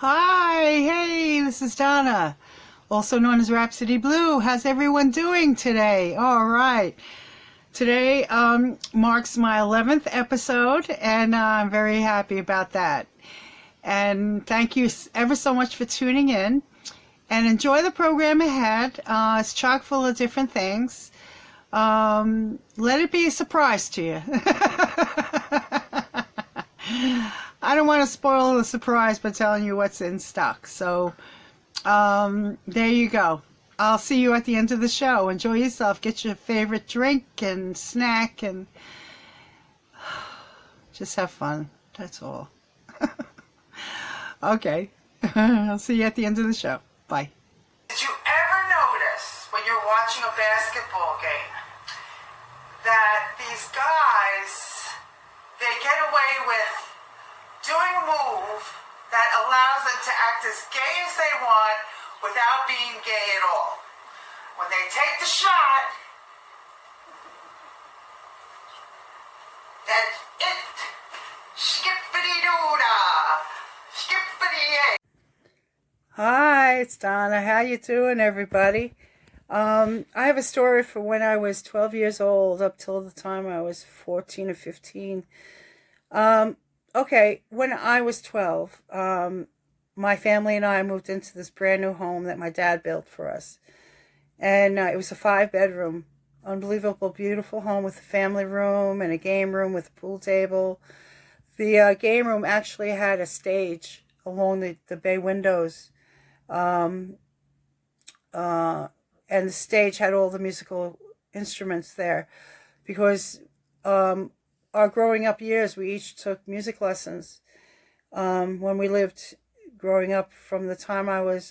Hi, hey, this is Donna, also known as Rhapsody Blue. How's everyone doing today? All right. Today marks my 11th episode, and I'm very happy about that. And thank you ever so much for tuning in. And enjoy the program ahead. It's chock full of different things. Let it be a surprise to you. I don't want to spoil the surprise by telling you what's in stock. So there you go. I'll see you at the end of the show. Enjoy yourself. Get your favorite drink and snack and just have fun. That's all. Okay. I'll see you at the end of the show. Bye. Did you ever notice when you're watching a basketball game that these guys, they get away with doing a move that allows them to act as gay as they want without being gay at all? When they take the shot, that's it. Skippity-doo-dah. Skippity-yay. Hi, it's Donna. How you doing, everybody? I have a story for when I was 12 years old up till the time I was 14 or 15. Okay, when I was 12, my family and I moved into this brand new home that my dad built for us. And it was a 5-bedroom, unbelievable, beautiful home with a family room and a game room with a pool table. The game room actually had a stage along the bay windows. And the stage had all the musical instruments there because our growing up years, we each took music lessons. When we lived growing up, from the time I was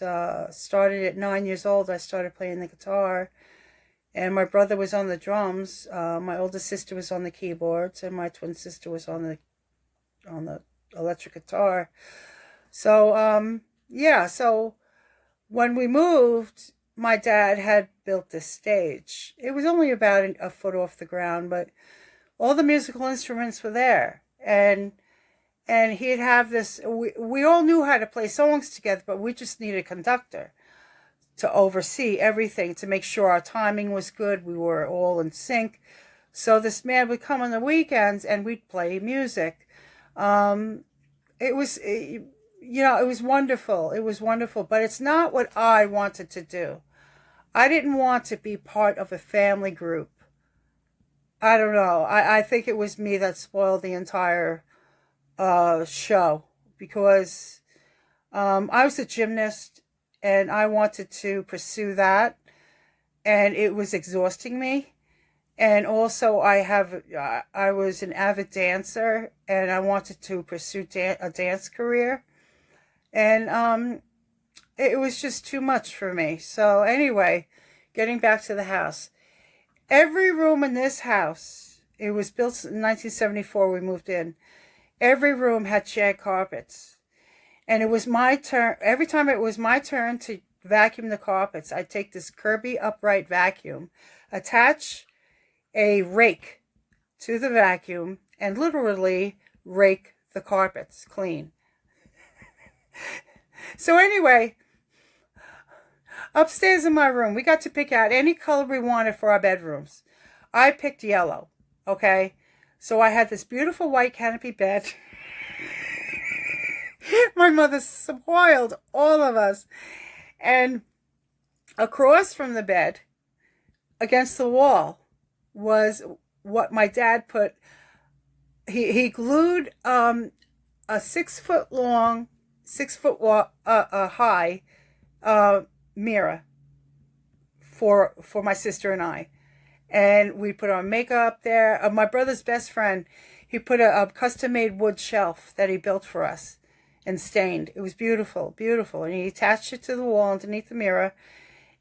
started at 9 years old, I started playing the guitar, and my brother was on the drums. My older sister was on the keyboards, and my twin sister was on the electric guitar. So yeah, so when we moved, my dad had built this stage. It was only about a foot off the ground, but all the musical instruments were there. And he'd have this, we all knew how to play songs together, but we just needed a conductor to oversee everything, to make sure our timing was good, we were all in sync. So this man would come on the weekends and we'd play music. It was, it was wonderful. It was wonderful, but it's not what I wanted to do. I didn't want to be part of a family group. I don't know. I think it was me that spoiled the entire show, because I was a gymnast and I wanted to pursue that, and it was exhausting me. And also I was an avid dancer and I wanted to pursue a dance career, and it was just too much for me. So anyway, getting back to the house, every room in this house, it was built in 1974, we moved in. Every room had shag carpets. And it was my turn. Every time it was my turn to vacuum the carpets, I'd take this Kirby upright vacuum, attach a rake to the vacuum, and literally rake the carpets clean. So anyway, upstairs in my room, we got to pick out any color we wanted for our bedrooms. I picked yellow, okay? So I had this beautiful white canopy bed. My mother spoiled all of us. And across from the bed, against the wall, was what my dad put. He glued a 6 foot long, 6 foot high mirror for my sister and I. And we put our makeup there. My brother's best friend, he put a custom-made wood shelf that he built for us and stained. It was beautiful, beautiful. And he attached it to the wall underneath the mirror.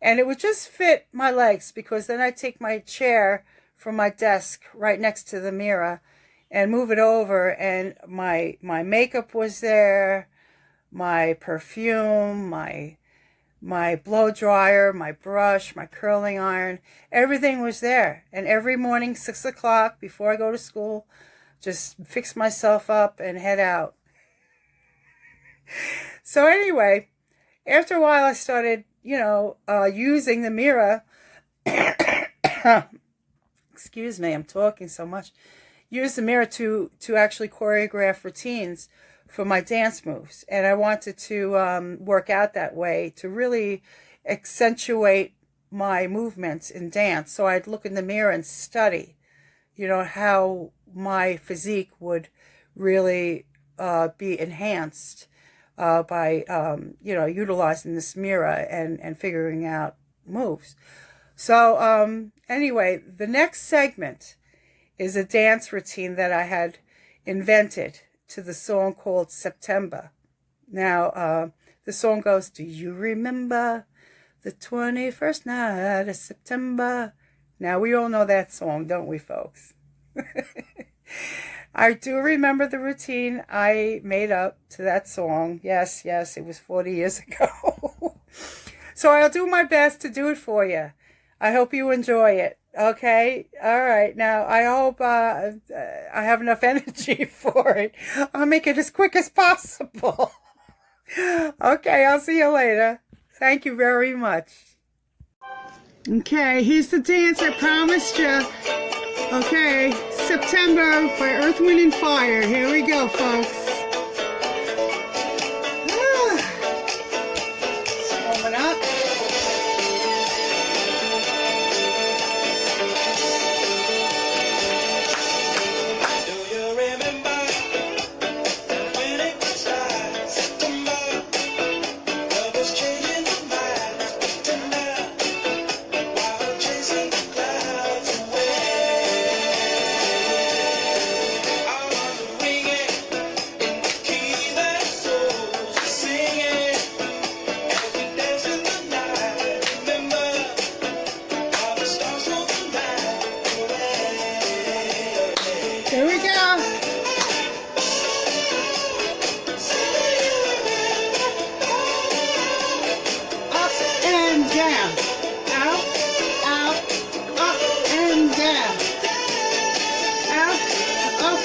And it would just fit my legs, because then I'd take my chair from my desk right next to the mirror and move it over. And my makeup was there, my perfume, my blow dryer, my brush, my curling iron, everything was there. And every morning, 6 o'clock, before I go to school, just fix myself up and head out. So anyway, after a while I started, using the mirror. Excuse me, I'm talking so much. Use the mirror to actually choreograph routines for my dance moves. And I wanted to work out that way to really accentuate my movements in dance. So I'd look in the mirror and study, how my physique would really be enhanced by, utilizing this mirror and figuring out moves. So anyway, the next segment is a dance routine that I had invented to the song called September. Now, the song goes, do you remember the 21st night of September? Now, we all know that song, don't we, folks? I do remember the routine I made up to that song. Yes, it was 40 years ago. So I'll do my best to do it for you. I hope you enjoy it. Okay? All right. Now, I hope I have enough energy for it. I'll make it as quick as possible. Okay, I'll see you later. Thank you very much. Okay, here's the dance I promised you. Okay, September by Earth, Wind, and Fire. Here we go, folks. Warming up. Here we go. Up and down. Out, out, up and down. Out, up,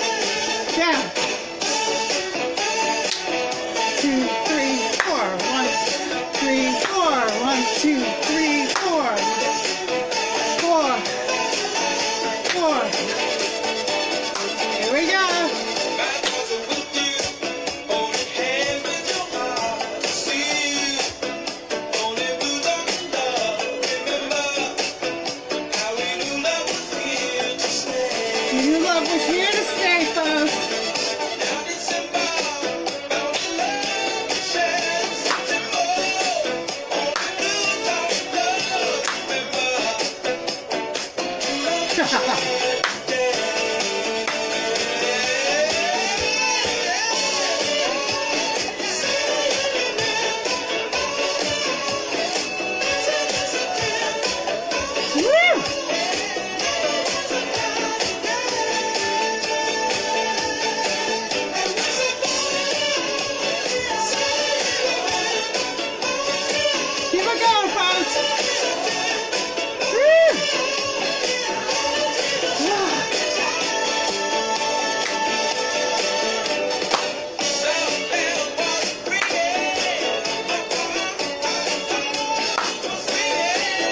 down. 2, 3, 4. 1, 3, 4. 1, 2, 3, 4. 4. 4. Here we go. New love was here to stay, folks. Woo!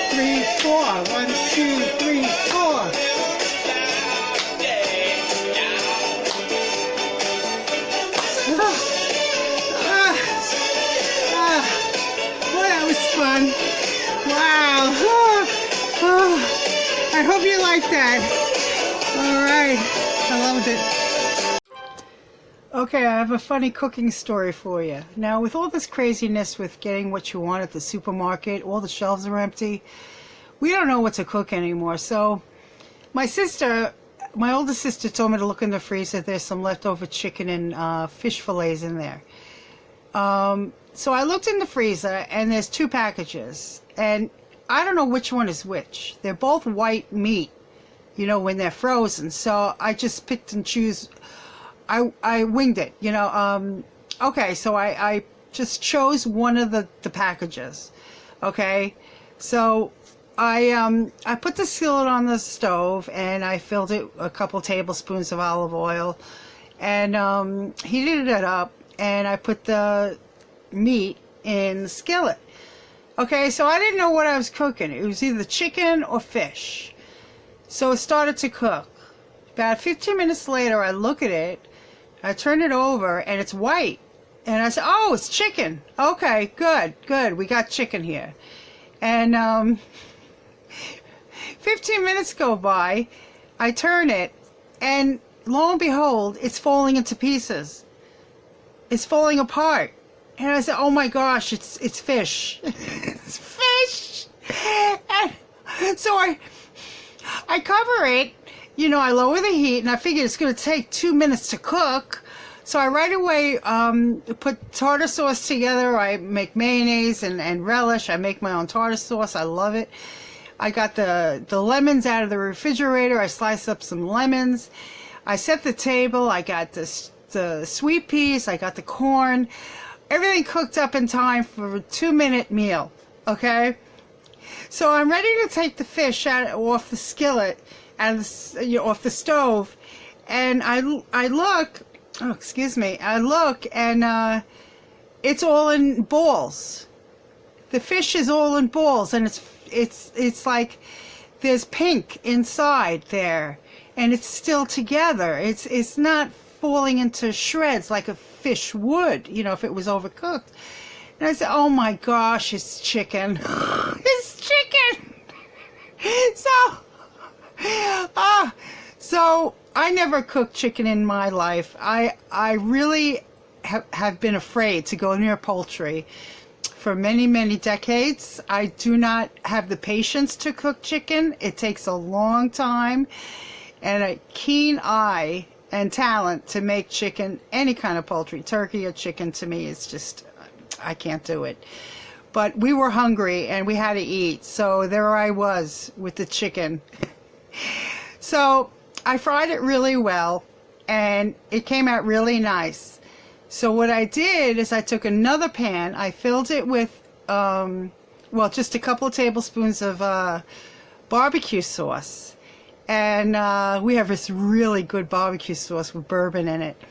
3, 4. 1, 2, 3, 4. Well, that was fun. Wow. I hope you liked that. All right. I loved it. Okay, I have a funny cooking story for you. Now, with all this craziness with getting what you want at the supermarket, all the shelves are empty. We don't know what to cook anymore. So my older sister told me to look in the freezer. There's some leftover chicken and fish fillets in there. So I looked in the freezer and there's 2 packages. And I don't know which one is which. They're both white meat, when they're frozen. So I just picked and choose. I winged it, Okay, so I just chose one of the packages. Okay, so I put the skillet on the stove and I filled it a couple tablespoons of olive oil and heated it up, and I put the meat in the skillet. Okay, so I didn't know what I was cooking. It was either chicken or fish. So it started to cook. About 15 minutes later, I look at it, I turn it over, and it's white. And I said, oh, it's chicken. Okay, good. We got chicken here. And 15 minutes go by, I turn it, and lo and behold, it's falling into pieces. It's falling apart. And I said, oh my gosh, it's fish. It's fish. And so I cover it, you know, I lower the heat, and I figured it's going to take 2 minutes to cook. So I right away put tartar sauce together. I make mayonnaise and relish. I make my own tartar sauce. I love it. I got the lemons out of the refrigerator. I sliced up some lemons. I set the table. I got the sweet peas. I got the corn. Everything cooked up in time for a 2-minute meal. Okay? So I'm ready to take the fish off the skillet, off the stove. And I look, oh, excuse me. I look, and it's all in balls. The fish is all in balls, and it's like there's pink inside there, and it's still together. It's not falling into shreds like a fish would, you know, if it was overcooked. And I said, oh my gosh, it's chicken. It's chicken. So I never cooked chicken in my life. I really have been afraid to go near poultry for many, many decades. I do not have the patience to cook chicken. It takes a long time and a keen eye and talent to make chicken, any kind of poultry. Turkey or chicken, to me, is just, I can't do it. But we were hungry and we had to eat, so there I was with the chicken. So I fried it really well, and it came out really nice. So what I did is I took another pan, I filled it with, just a couple of tablespoons of barbecue sauce. And we have this really good barbecue sauce with bourbon in it.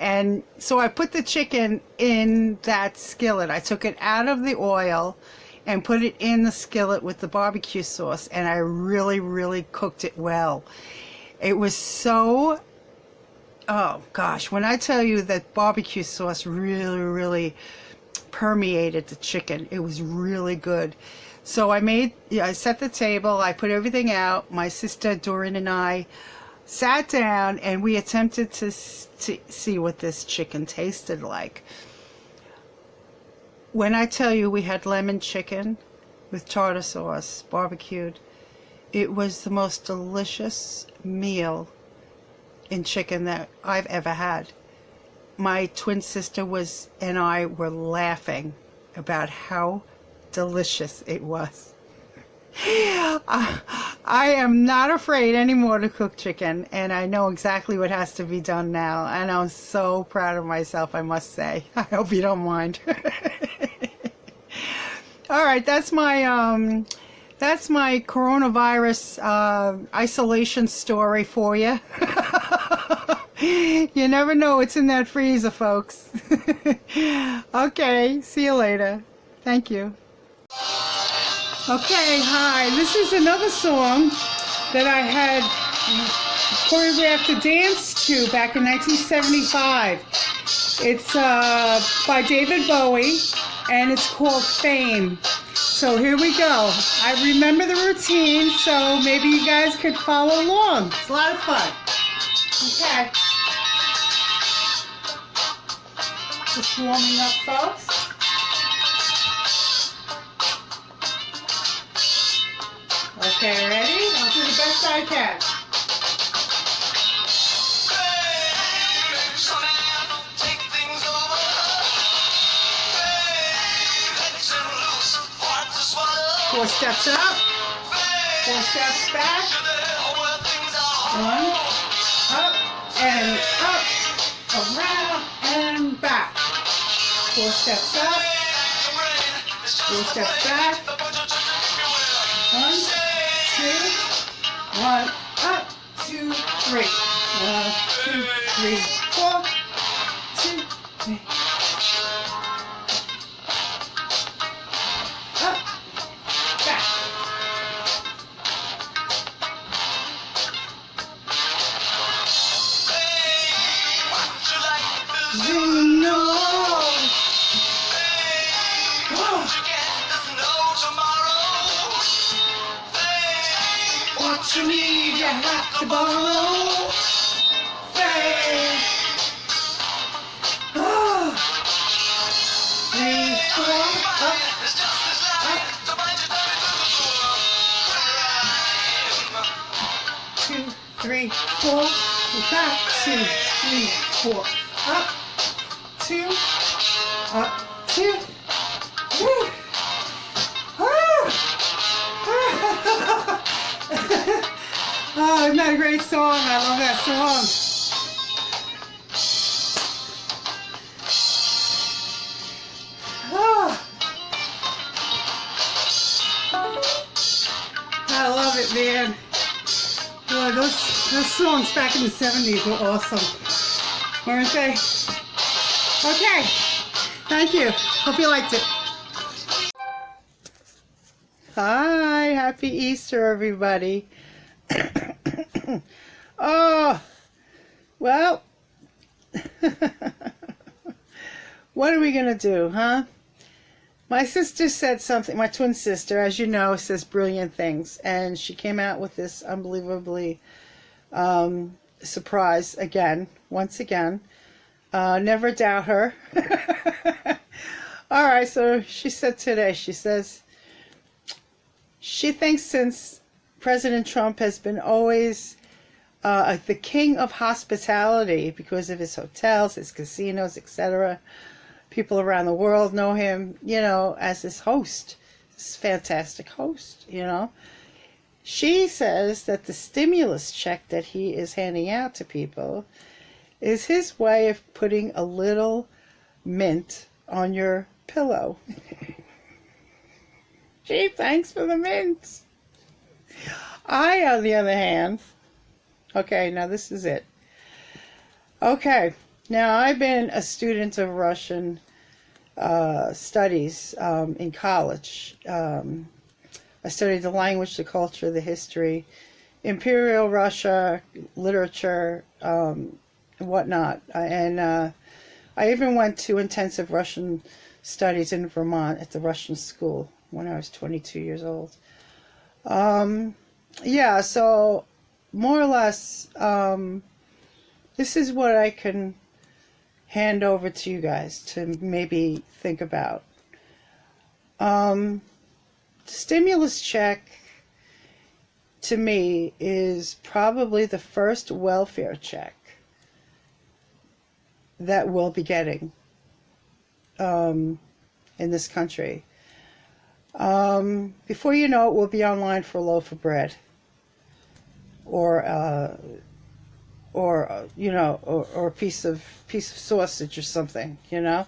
And so I put the chicken in that skillet. I took it out of the oil and put it in the skillet with the barbecue sauce. And I really, really cooked it well. It was so, oh gosh, when I tell you that barbecue sauce really, really permeated the chicken, it was really good. So I set the table, I put everything out. My sister Doreen and I sat down and we attempted to see what this chicken tasted like. When I tell you we had lemon chicken with tartar sauce, barbecued, it was the most delicious meal in chicken that I've ever had. My twin sister and I were laughing about how delicious it was. I am not afraid anymore to cook chicken, and I know exactly what has to be done now, and I'm so proud of myself, I must say. I hope you don't mind. All right, that's my coronavirus isolation story for you. You never know what's in that freezer, folks. Okay, see you later. Thank you. Okay, hi. This is another song that I had choreographed a dance to back in 1975. It's by David Bowie, and it's called Fame. So here we go. I remember the routine, so maybe you guys could follow along. It's a lot of fun. Okay. Just warming up, folks. Okay, ready? I'll do the best I can. Four steps up, 4 steps back, 1, up, and up, around, and back. 4 steps up, 4 steps back, 1, 2, 1, up, 2, 3, 1, 2, 3, 4, 2, 3. have to borrow faith. Oh. 3, 4, up, up. 2, 3, 4, back, 2, 3, 4, up, 2, up, 2, woo. Oh, isn't that a great song? I love that song. Oh, I love it, man. Boy, those songs back in the 70s were awesome, weren't they? Okay, thank you. Hope you liked it. Hi, happy Easter, everybody. Oh, well, what are we going to do, huh? My sister said something, my twin sister, as you know, says brilliant things, and she came out with this unbelievably surprise again, once again. Never doubt her. All right, so she said today, she says, she thinks since President Trump has been always the king of hospitality because of his hotels, his casinos, etc., people around the world know him, you know, as this host, this fantastic host, you know. She says that the stimulus check that he is handing out to people is his way of putting a little mint on your pillow. Gee, thanks for the mint. I, on the other hand, okay, now this is it. Okay, now I've been a student of Russian studies in college. I studied the language, the culture, the history, Imperial Russia, literature, and whatnot. I even went to intensive Russian studies in Vermont at the Russian school when I was 22 years old. Yeah, so more or less, this is what I can hand over to you guys to maybe think about. The stimulus check, to me, is probably the first welfare check that we'll be getting in this country. Before you know it, we'll be online for a loaf of bread, or you know, or a piece of sausage or something, you know.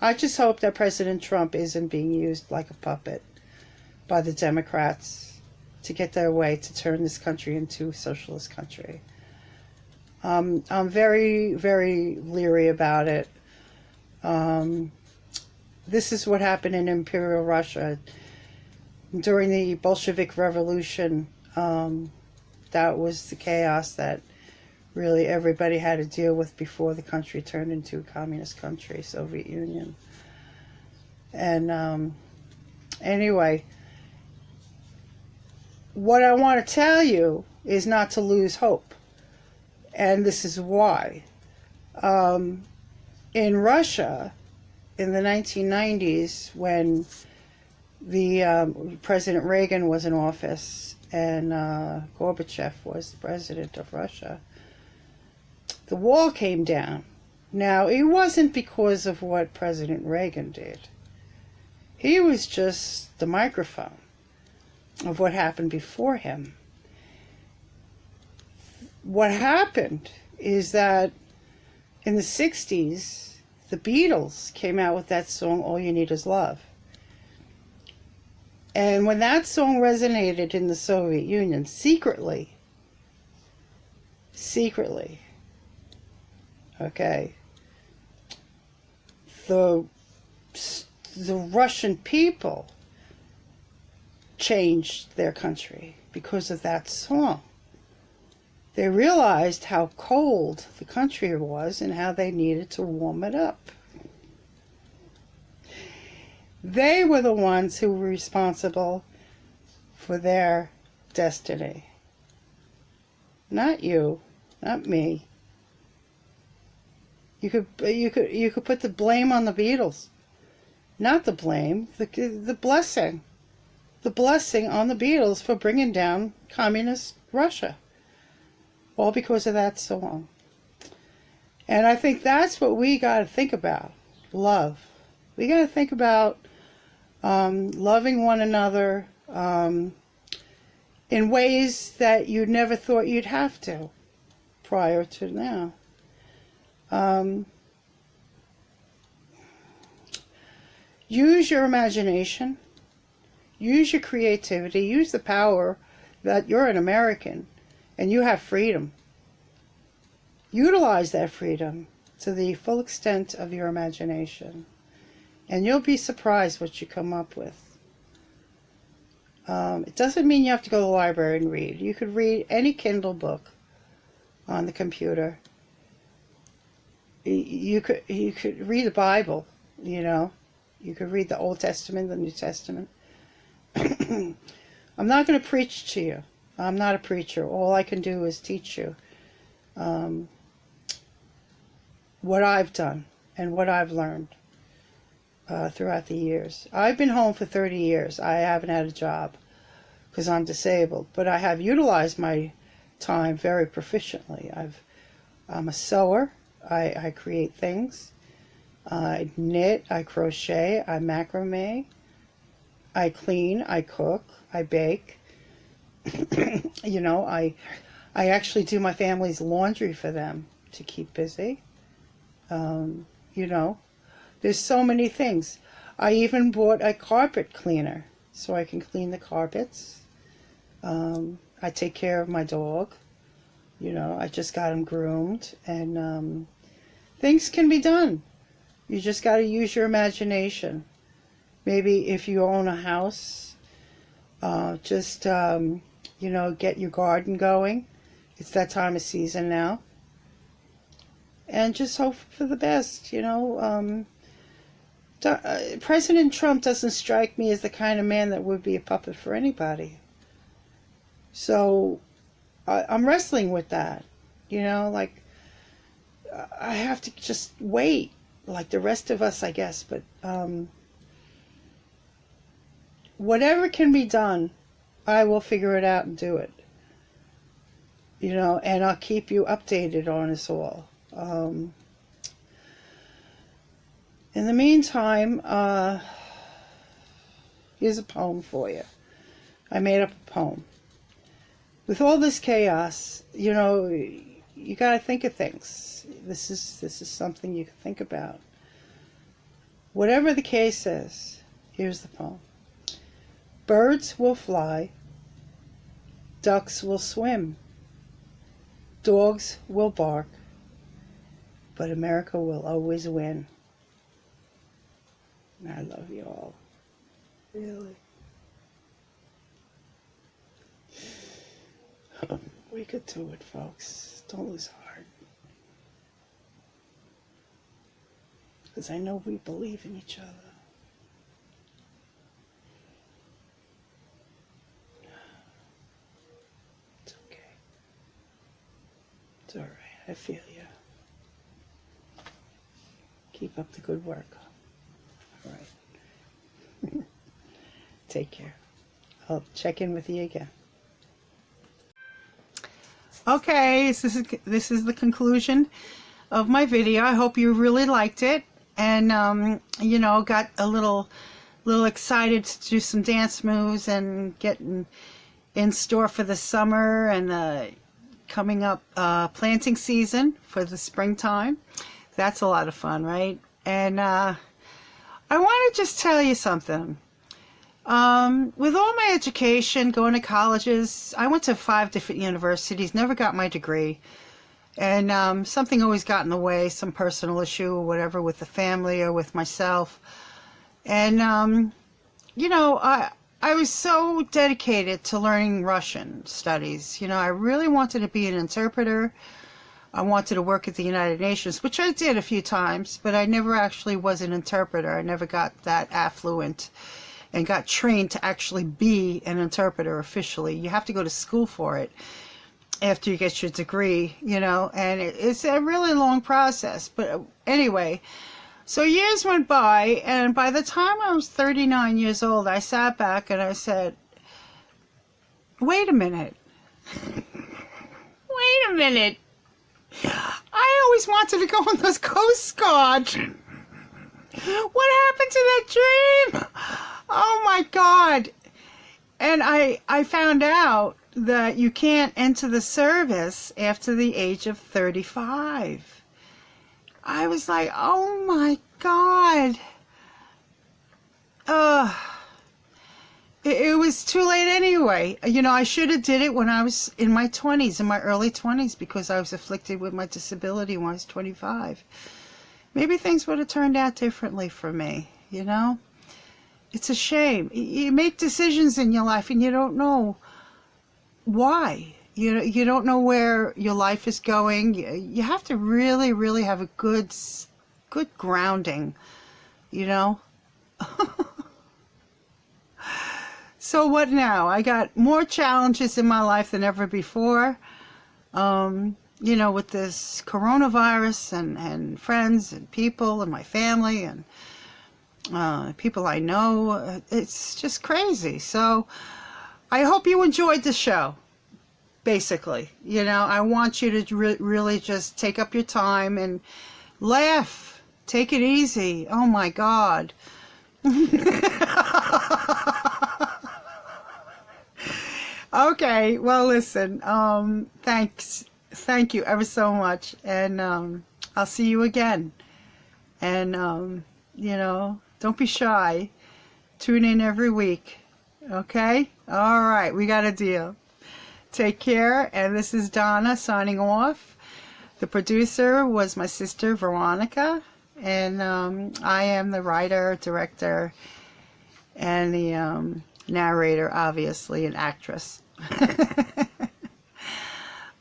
I just hope that President Trump isn't being used like a puppet by the Democrats to get their way to turn this country into a socialist country. I'm very, very leery about it. This is what happened in Imperial Russia during the Bolshevik Revolution. That was the chaos that really everybody had to deal with before the country turned into a communist country, Soviet Union. And anyway, what I want to tell you is not to lose hope. And this is why. In Russia, in the 1990s, when the President Reagan was in office and Gorbachev was the president of Russia, the wall came down. Now, it wasn't because of what President Reagan did. He was just the microphone of what happened before him. What happened is that in the 60s, the Beatles came out with that song, All You Need Is Love. And when that song resonated in the Soviet Union, secretly, okay, the Russian people changed their country because of that song. They realized how cold the country was and how they needed to warm it up. They were the ones who were responsible for their destiny. Not you, not me. You could put the blame on the Beatles. Not the blame, the blessing. The blessing on the Beatles for bringing down communist Russia. All because of that song. And I think that's what we got to think about. Love. We got to think about loving one another in ways that you never thought you'd have to prior to now. Use your imagination. Use your creativity. Use the power that you're an American and you have freedom. Utilize that freedom to the full extent of your imagination. And you'll be surprised what you come up with. It doesn't mean you have to go to the library and read. You could read any Kindle book on the computer. You could read the Bible, you know. You could read the Old Testament, the New Testament. I'm not going to preach to you. I'm not a preacher. All I can do is teach you what I've done and what I've learned throughout the years. I've been home for 30 years. I haven't had a job because I'm disabled, but I have utilized my time very proficiently. I'm a sewer. I create things. I knit, I crochet, I macrame, I clean, I cook, I bake. You know, I actually do my family's laundry for them to keep busy. You know, there's so many things. I even bought a carpet cleaner so I can clean the carpets. I take care of my dog. You know, I just got him groomed, and things can be done. You just got to use your imagination. Maybe if you own a house, you know, get your garden going. It's that time of season now. And just hope for the best, you know. President Trump doesn't strike me as the kind of man that would be a puppet for anybody. So I'm wrestling with that, you know, like I have to just wait, like the rest of us, I guess. But whatever can be done, I will figure it out and do it. You know, and I'll keep you updated on us all. In the meantime, here's a poem for you. I made up a poem. With all this chaos, you know, you got to think of things. This is something you can think about. Whatever the case is, here's the poem. Birds will fly, ducks will swim, dogs will bark, but America will always win. And I love you all. Really. We could do it, folks. Don't lose heart. Because I know we believe in each other. It's okay. It's all right. I feel you. Keep up the good work. All right. Take care. I'll check in with you again. Okay, this is the conclusion of my video. I hope you really liked it, and you know, got a little excited to do some dance moves and getting in store for the summer and coming up planting season for the springtime. That's a lot of fun, right? And I want to just tell you something. With all my education, going to colleges, I went to 5 different universities, never got my degree. And something always got in the way, some personal issue or whatever with the family or with myself. And, you know, I was so dedicated to learning Russian studies. You know, I really wanted to be an interpreter. I wanted to work at the United Nations, which I did a few times, but I never actually was an interpreter. I never got that affluent and got trained to actually be an interpreter officially. You have to go to school for it after you get your degree, you know, and it's a really long process. But anyway, so years went by, and by the time I was 39 years old, I sat back and I said, wait a minute. Wait a minute. I always wanted to go on those Coast Guard. What happened to that dream? Oh my God. And I found out that you can't enter the service after the age of 35. I was like, oh my God. It was too late anyway. You know, I should have did it when I was in my 20s, in my early 20s, because I was afflicted with my disability when I was 25. Maybe things would have turned out differently for me, you know? It's a shame. You make decisions in your life and you don't know why. You don't know where your life is going. You have to really, really have a good grounding, you know? So what now? I got more challenges in my life than ever before. You know, with this coronavirus and friends and people and my family and people I know. It's just crazy. So I hope you enjoyed the show, basically. You know, I want you to really just take up your time and laugh. Take it easy. Oh, my God. Okay, well, listen, thank you ever so much, and I'll see you again, and you know, don't be shy, tune in every week, okay? All right, we got a deal. Take care, and this is Donna signing off. The producer was my sister Veronica, and I am the writer, director, and the narrator, obviously, and actress.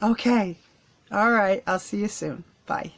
Okay. All right. I'll see you soon. Bye.